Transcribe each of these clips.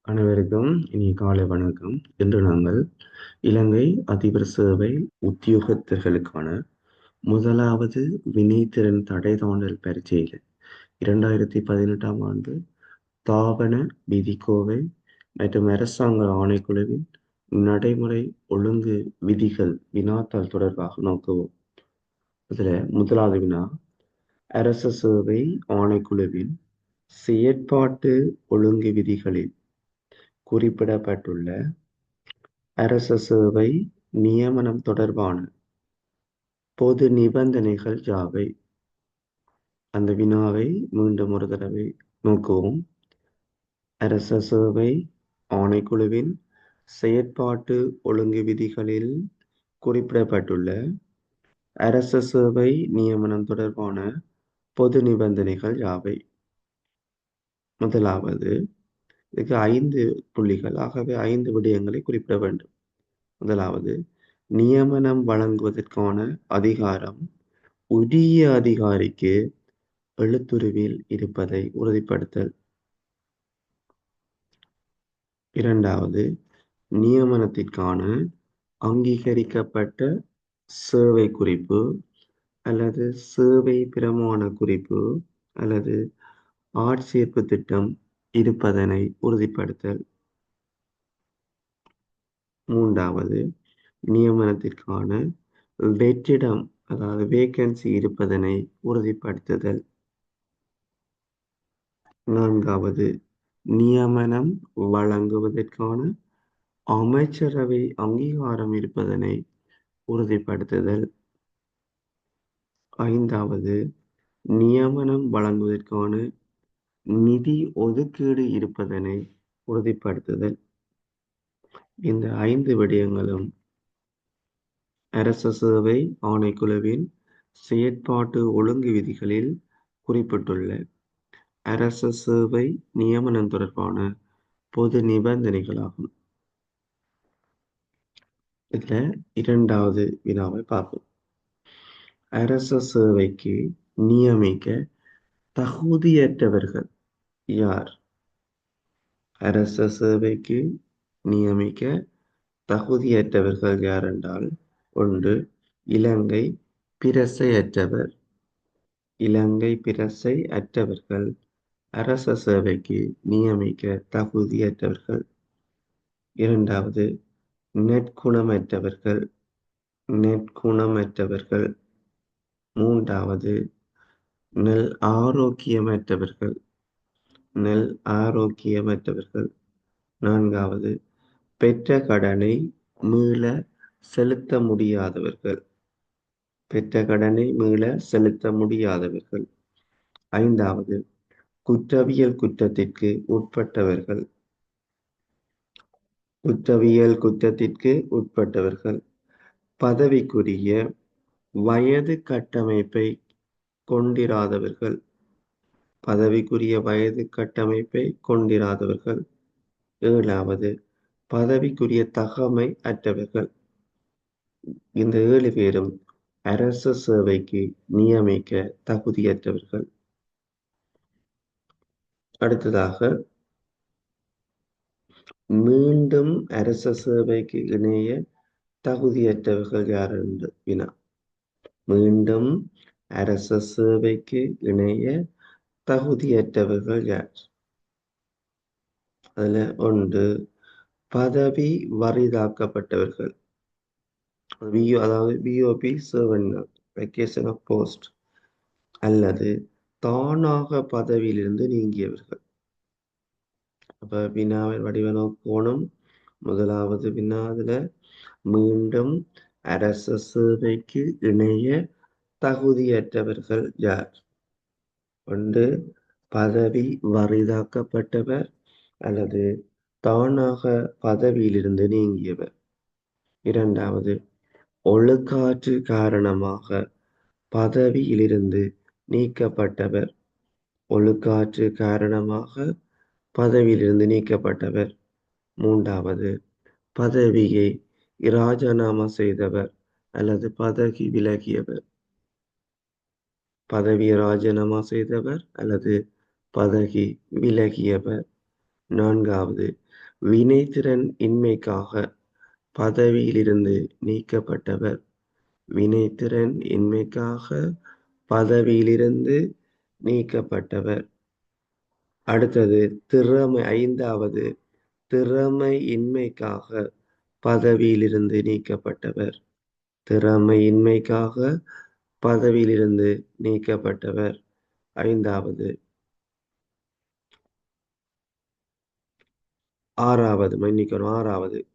அனைவருக்கும் இனிய காலை வணக்கம். இன்று நாங்கள் இலங்கை அதிபர் சேவை உத்தியோகத்தர்களுக்கான முதலாவது வினைத்திறன் தடை தாண்டல் பரீட்சையில் 2018ஆம் ஆண்டு தாபன விதிக்கோவை மற்றும் அரசாங்க ஆணைக்குழுவின் நடைமுறை ஒழுங்கு விதிகள் வினாத்தாள் தொடர்பாக நோக்குவோம். இதில் முதலாவது வினா, அரச சேவை ஆணைக்குழுவின் செயற்பாட்டு ஒழுங்கு விதிகளில் குறிப்பிடப்பட்டுள்ள அரச சேவை நியமனம் தொடர்பான பொது நிபந்தனைகள் யாவை? அந்த வினாவை மீண்டும் ஒரு தடவை நோக்குவோம். அரச சேவை ஆணைக்குழுவின் செயற்பாட்டு ஒழுங்கு விதிகளில் குறிப்பிடப்பட்டுள்ள அரச சேவை நியமனம் தொடர்பான பொது நிபந்தனைகள் யாவை? முதலாவது, இதுக்கு 5 புள்ளிகள், ஆகவே 5 விடயங்களை குறிப்பிட வேண்டும். முதலாவது, நியமனம் வழங்குவதற்கான அதிகாரம் உரிய அதிகாரிக்கு எழுத்துருவில் இருப்பதை உறுதிப்படுத்தல். இரண்டாவது, நியமனத்திற்கான அங்கீகரிக்கப்பட்ட சேவை குறிப்பு அல்லது சேவை பிரமாண குறிப்பு அல்லது ஆட்சேர்ப்பு திட்டம் இருப்பதனை உறுதிப்படுத்தல். மூன்றாவது, நியமனத்திற்கான வெற்றிடம் அதாவது வேகன்சி இருப்பதனை உறுதிப்படுத்துதல். நான்காவது, நியமனம் வழங்குவதற்கான அமைச்சரவை அங்கீகாரம் இருப்பதனை உறுதிப்படுத்துதல். ஐந்தாவது, நியமனம் வழங்குவதற்கான நிதி ஒதுக்கீடு இருப்பதனை உறுதிப்படுத்துதல். இந்த 5 விடயங்களும் அரச சேவை ஆணைக்குழுவின் செயற்பாட்டு ஒழுங்கு விதிகளில் குறிப்பிட்டுள்ள அரச சேவை நியமனம் தொடர்பான பொது நிபந்தனைகளாகும். இதுல இரண்டாவது வினாவை பார்ப்போம். அரச சேவைக்கு நியமிக்க தகுதியற்றவர்கள் யார்? அரச சேவைக்கு நியமிக்க தகுதியற்றவர்கள் யார் என்றால், 1, இலங்கை பிரசையற்றவர். இலங்கை பிரசை அற்றவர்கள் அரச சேவைக்கு நியமிக்க தகுதியற்றவர்கள். இரண்டாவது, நற்குணமற்றவர்கள். நற்குணமற்றவர்கள். மூன்றாவது, நல் ஆரோக்கியமற்றவர்கள். நல் ஆரோக்கியமற்றவர்கள். நான்காவது, பெற்ற கடனை மீள செலுத்த முடியாதவர்கள். பெற்ற கடனை மீள செலுத்த முடியாதவர்கள். ஐந்தாவது, குற்றவியல் குற்றத்திற்கு உட்பட்டவர்கள். குற்றவியல் குற்றத்திற்கு உட்பட்டவர்கள். பதவிக்குரிய வயது கட்டமைப்பை கொண்டிராதவர்கள். பதவிக்குரிய வயது கட்டமைப்பை கொண்டிராதவர்கள். ஏழாவது, பதவிக்குரிய தகமை அற்றவர்கள். இந்த 7 பேரும் அரச சேவைக்கு நியமிக்க தகுதியற்றவர்கள். அடுத்ததாக, மீண்டும் அரச சேவைக்கு இணைய தகுதியற்றவர்கள் யார் என்று வினா. மீண்டும் அரச சேவைக்கு இணைய தகுதியற்றவர்கள் யார்? அதுல 1, பதவி வரிதாக்கப்பட்டவர்கள். அதாவது V O P servant vacation of post அல்லது தானாக பதவியிலிருந்து நீங்கியவர்கள். அப்ப வினாவின் வடிவ நோக்கோணம். முதலாவது வினா, அதுல மீண்டும் அரச சேவைக்கு இணைய தகுதியற்றவர்கள் யார்? 1, பதவி வரிதாக்கப்பட்டவர் அல்லது தானாக பதவியிலிருந்து நீங்கியவர். இரண்டாவது, ஒழுக்காற்று காரணமாக பதவியிலிருந்து நீக்கப்பட்டவர். ஒழுக்காற்று காரணமாக பதவியிலிருந்து நீக்கப்பட்டவர். மூன்றாவது, பதவியை இராஜினாமா செய்தவர் அல்லது பதவி விலகியவர். பதவியை ராஜினாமா செய்தவர் அல்லது பதவி விலகியவர். நான்காவது, வினைத்திறன் இன்மைக்காக பதவியிலிருந்து நீக்கப்பட்டவர். வினைத்திறன் இன்மைக்காக பதவியிலிருந்து நீக்கப்பட்டவர். அடுத்தது ஐந்தாவது திறமையின்மைக்காக பதவியிலிருந்து நீக்கப்பட்டவர். திறமையின்மைக்காக பதவியிலிருந்து நீக்கப்பட்டவர். ஐந்தாவது. ஆறாவது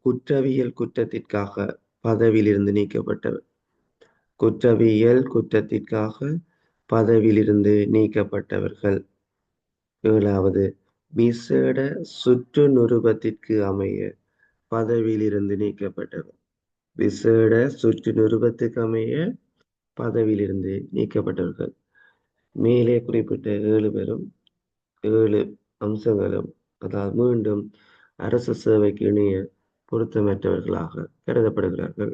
குற்றவியல் குற்றத்திற்காக பதவியிலிருந்து நீக்கப்பட்டவர். குற்றவியல் குற்றத்திற்காக பதவியிலிருந்து நீக்கப்பட்டவர்கள். ஏழாவது விசேட சுற்று நிருபத்திற்கு அமைய பதவியிலிருந்து நீக்கப்பட்டவர். விசேட சுற்று நிருபத்துக்கு அமைய பதவியிலிருந்து நீக்கப்பட்டவர்கள். மேலே குறிப்பிட்ட 7 பேரும் 7 அம்சங்களும் அதாவது மீண்டும் அரசு சேவைக்கு இணைய பொருத்தமற்றவர்களாக கருதப்படுகிறார்கள்.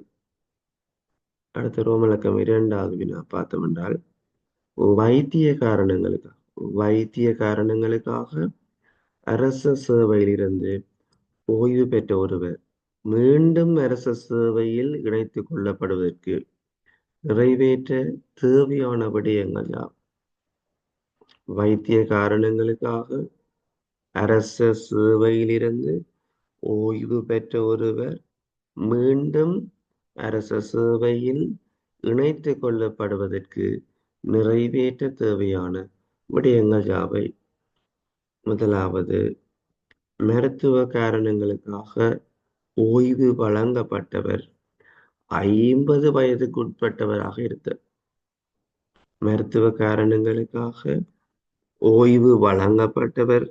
அடுத்த ரோமலக்கம் 2வது வினா பார்த்தோம் என்றால் வைத்திய காரணங்களுக்காக அரச சேவையிலிருந்து ஓய்வு பெற்ற ஒருவர் மீண்டும் அரச சேவையில் இணைத்துக் கொள்ளப்படுவதற்கு நிறைவேற்ற தேவையான விடயங்கள் யார்? வைத்திய காரணங்களுக்காக அரச சேவையிலிருந்து ஓய்வு பெற்ற ஒருவர் மீண்டும் அரச சேவையில் இணைத்துக் கொள்ளப்படுவதற்கு நிறைவேற்ற தேவையான விடயங்கள் யாவை? முதலாவது மருத்துவ காரணங்களுக்காக ஓய்வு வழங்கப்பட்டவர் 50 வயதுக்குட்பட்டவராக இருத்தல். மருத்துவ காரணங்களுக்காக ஓய்வு வழங்கப்பட்டவர்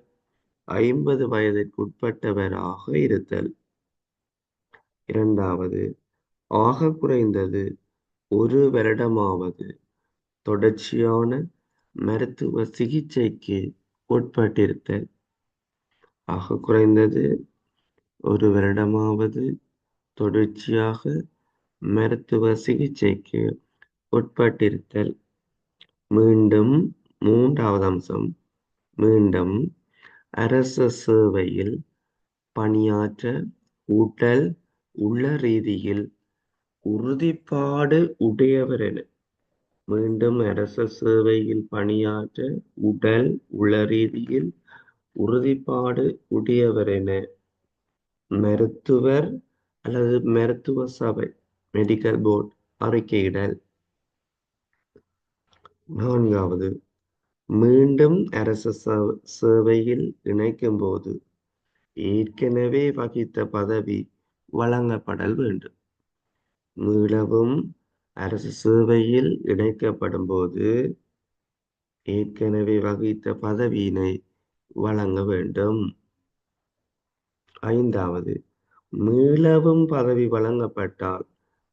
50 வயதிற்குட்பட்டவராக இருத்தல். இரண்டாவது ஆக குறைந்தது 1 வருடமாவது தொடர்ச்சியான மருத்துவ சிகிச்சைக்கு உட்பட்டிருத்தல். ஆக குறைந்தது 1 வருடமாவது தொடர்ச்சியாக மருத்துவ சிகிச்சைக்கு உட்பட்டிருத்தல். மீண்டும் மூன்றாவது அம்சம் மீண்டும் அரச சேவையில் பணியாற்ற உடல் உள்ள ரீதியில் உறுதிப்பாடு உடையவர் என. மீண்டும் அரச சேவையில் பணியாற்ற உடல் உள்ள ரீதியில் உறுதிப்பாடு உடையவர் என மருத்துவர் அல்லது மருத்துவ சபை மெடிக்கல் போர்டு அறிக்கையிடல். நான்காவது மீண்டும் அரச சேவையில் இணைக்கும் போது ஏற்கனவே வகித்த பதவி வழங்கப்படல் வேண்டும். மீளவும் அரசு சேவையில் இணைக்கப்படும் போது ஏற்கனவே வகித்த பதவியினை வழங்க வேண்டும். ஐந்தாவது மீளவும் பதவி வழங்கப்பட்டால்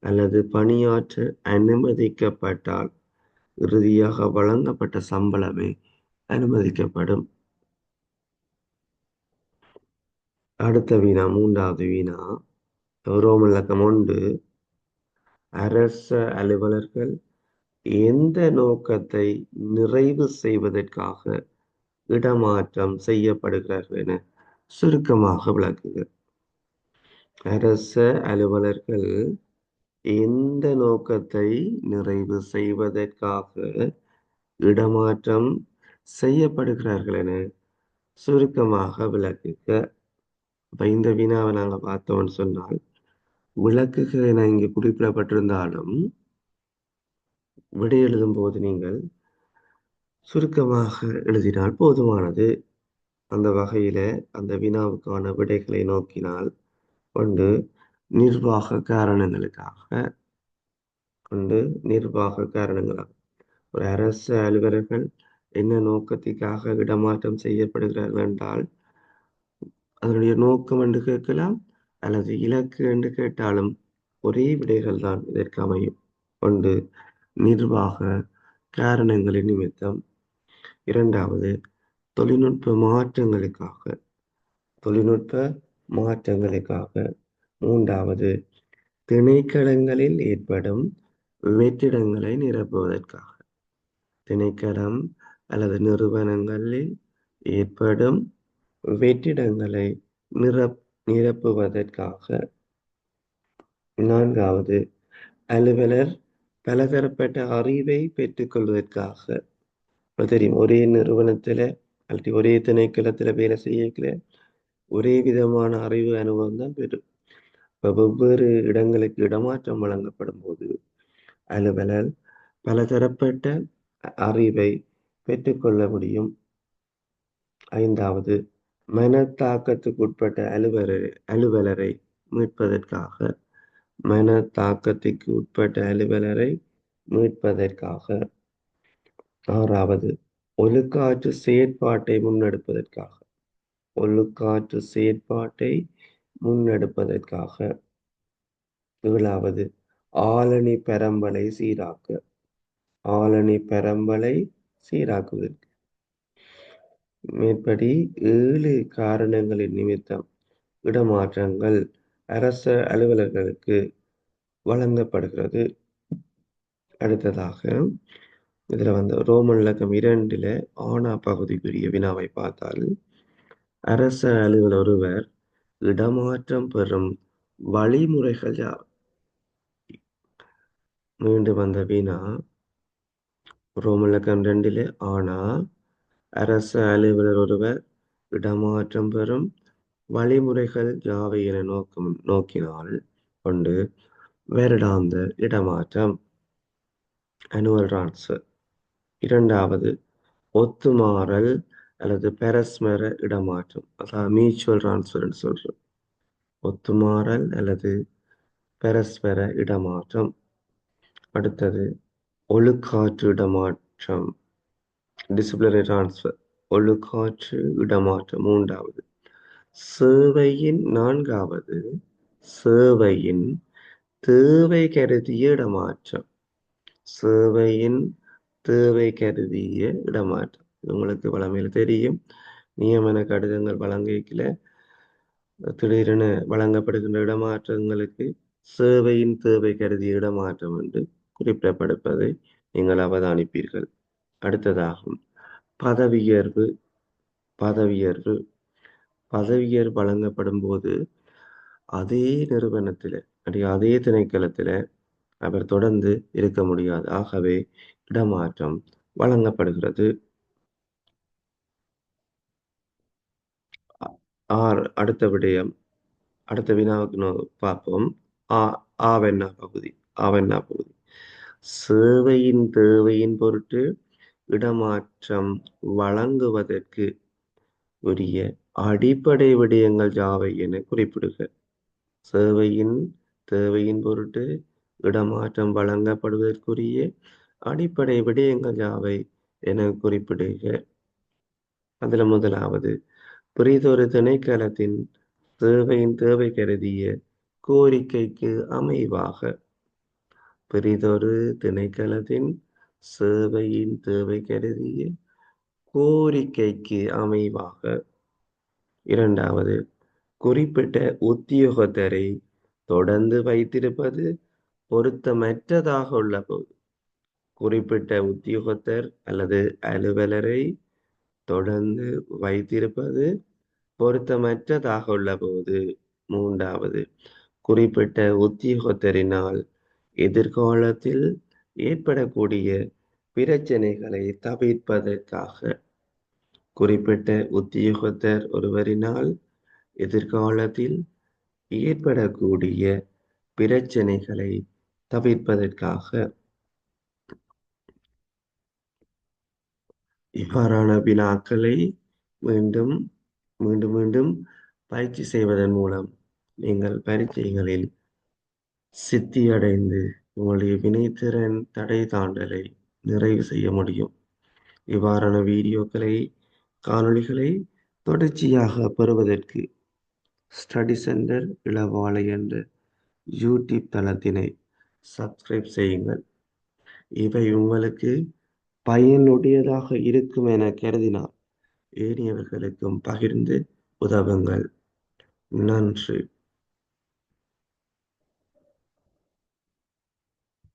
அல்லது பணியாற்ற அனுமதிக்கப்பட்டால் இறுதியாக வழங்கப்பட்ட சம்பளமே அனுமதிக்கப்படும். அடுத்த வினா மூன்றாவது வினா ரோமலக்கம் 1 அரச அலுவலர்கள் எந்த நோக்கத்தை நிறைவு செய்வதற்காக இடமாற்றம் செய்யப்படுகிறார்கள் என சுருக்கமாக விளக்குக. அரச அலுவலர்கள் எந்த நோக்கத்தை நிறைவு செய்வதற்காக இடமாற்றம் செய்யப்படுகிறார்கள் என சுருக்கமாக விளக்குக. இந்த வினாவை நாங்கள் பார்த்தோம்னு சொன்னால் விளக்குக என இங்கு குறிப்பிடப்பட்டிருந்தாலும் விடை எழுதும் போது நீங்கள் சுருக்கமாக எழுதினால் போதுமானது. அந்த வகையில அந்த வினாவுக்கான விடைகளை நோக்கினால் கொண்டு நிர்வாக காரணங்களுக்காக ஒரு அரசு அலுவலர்கள் என்ன நோக்கத்திற்காக இடமாற்றம் செய்யப்படுகிறார்கள் என்றால் அதனுடைய நோக்கம் என்று கேட்கலாம் அல்லது இலக்கு என்று கேட்டாலும் ஒரே விடைகள் தான் இதற்கு அமையும். கொண்டு நிர்வாக காரணங்களின் நிமித்தம். இரண்டாவது தொழில்நுட்ப மாற்றங்களுக்காக. மூன்றாவது திணைக்களங்களில் ஏற்படும் வெற்றிடங்களை நிரப்புவதற்காக. திணைக்களம் அல்லது நிறுவனங்களில் ஏற்படும் வெற்றிடங்களை நிரப்புவதற்காக. நான்காவது, அலுவலர் பலதரப்பட்ட அறிவை பெற்றுக்கொள்வதற்காக. இப்ப தெரியும், ஒரே நிறுவனத்துல அல்லது ஒரே திணைக்களத்துல வேலை செய்யக்கல ஒரே விதமான அறிவு அனுபவம் தான் பெறும். இப்ப வெவ்வேறு இடங்களுக்கு இடமாற்றம் வழங்கப்படும் போது அலுவலர் பலதரப்பட்ட அறிவை பெற்றுக்கொள்ள முடியும். ஐந்தாவது, மனத்தாக்கத்துக்குட்பட்ட அலுவலரை மீட்பதற்காக. மனத்தாக்கத்துக்கு உட்பட்ட அலுவலரை மீட்பதற்காக. ஆறாவது, ஒழுக்காற்று செயற்பாட்டை முன்னெடுப்பதற்காக. ஒழுக்காற்று செயற்பாட்டை முன்னெடுப்பதற்காக. ஏழாவது, ஆளணி பரம்பலை சீராக்க. ஆளணி பரம்பலை சீராக்குவதற்கு. மேற்படி 7 காரணங்களின் நிமித்தம் இடமாற்றங்கள் அரச அலுவலர்களுக்கு வழங்கப்படுகிறது. அடுத்ததாக இதுல ரோமன் இலக்கம் 2ல ஆனா பகுதிக்குரிய வினாவை பார்த்தால், அரச அலுவலர் ஒருவர் இடமாற்றம் பெறும் வழிமுறைகள் யாவை? மீண்டும் வந்த வினா ரோமன் இலக்கம் 2ல ஆனா அரச அலுவலர் ஒருவர் இடமாற்றம் பெறும் வழிமுறைகள் யாவை என நோக்கினால் கொண்டு வருடாந்த இடமாற்றம், annual transfer. இரண்டாவது, ஒத்துமாறல் அல்லது பரஸ்மர இடமாற்றம், அதாவது மியூச்சுவல் டிரான்ஸ்ஃபர் சொல்றோம். ஒத்துமாறல் அல்லது பரஸ்பர இடமாற்றம். அடுத்தது, ஒழுக்காற்று இடமாற்றம், டிசிப்ளினரி டிரான்ஸ்ஃபர். ஒழுக்காற்று இடமாற்றம். மூன்றாவது, நான்காவது, சேவையின் தேவை கருதிய இடமாற்றம். சேவையின் தேவை கருதிய இடமாற்றம். உங்களுக்கு வழமையில் தெரியும், நியமன கடிதங்கள் வழங்கிக்கல திடீரென வழங்கப்படுகின்ற இடமாற்றங்களுக்கு சேவையின் தேவை கருதிய இடமாற்றம் என்று குறிப்பிடப்படுவதை நீங்கள் அவதானிப்பீர்கள். அடுத்ததாகும் பதவியேற்பு. பதவியேற்பு பதவியேற்பு வழங்கப்படும் போது அதே நிறுவனத்தில் அதே திணைக்களத்தில் அவர் தொடர்ந்து இருக்க முடியாது. ஆகவே இடமாற்றம் வழங்கப்படுகிறது. அடுத்த விடயம், அடுத்த வினாவுக்கு பார்ப்போம். ஆவென்னா பகுதி. ஆவென்னா பகுதி, சேவையின் தேவையின் பொருட்டு இடமாற்றம் வழங்குவதற்கு உரிய அடிப்படை விடயங்கள் யாவை என குறிப்பிடுக. சேவையின் தேவையின் பொருட்டு இடமாற்றம் வழங்கப்படுவதற்குரிய அடிப்படை விடயங்கள் யாவை என குறிப்பிடுக. அதுல முதலாவது, பிறிதொரு திணைக்களத்தின் சேவையின் தேவை கருதிய கோரிக்கைக்கு அமைவாக. பிறிதொரு திணைக்களத்தின் சேவையின் தேவை கருதிய கோரிக்கைக்கு அமைவாக. இரண்டாவது, குறிப்பிட்ட உத்தியோகத்தரை தொடர்ந்து வைத்திருப்பது பொருத்தமற்றதாக உள்ள போது. குறிப்பிட்ட உத்தியோகத்தர் அல்லது அலுவலரை தொடர்ந்து வைத்திருப்பது பொருத்தமற்றதாக உள்ள போது. மூன்றாவது, குறிப்பிட்ட உத்தியோகத்தரினால் எதிர்காலத்தில் ஏற்படக்கூடிய பிரச்சனைகளை தவிர்ப்பதற்காக. குறிப்பிட்ட உத்தியோகத்தர் ஒருவரினால் எதிர்காலத்தில் ஏற்படக்கூடிய பிரச்சனைகளை தவிர்ப்பதற்காக. இவ்வாறான வினாக்களை மீண்டும் மீண்டும் மீண்டும் பயிற்சி செய்வதன் மூலம் நீங்கள் பரீட்சைகளில் சித்தியடைந்து உங்களுடைய வினைத்திறன் தடை தாண்டலை நிறைவு செய்ய முடியும். இவ்வாறான வீடியோக்களை, காணொளிகளை தொடர்ச்சியாக பெறுவதற்கு ஸ்டடி சென்டர் இளவாலை என்ற யூடியூப் தளத்தினை சப்ஸ்கிரைப் செய்யுங்கள். இவை உங்களுக்கு பயனுடையதாக இருக்கும் என கருதினால் ஏனையவர்களுக்கும் பகிர்ந்து உதவுங்கள். நன்றி.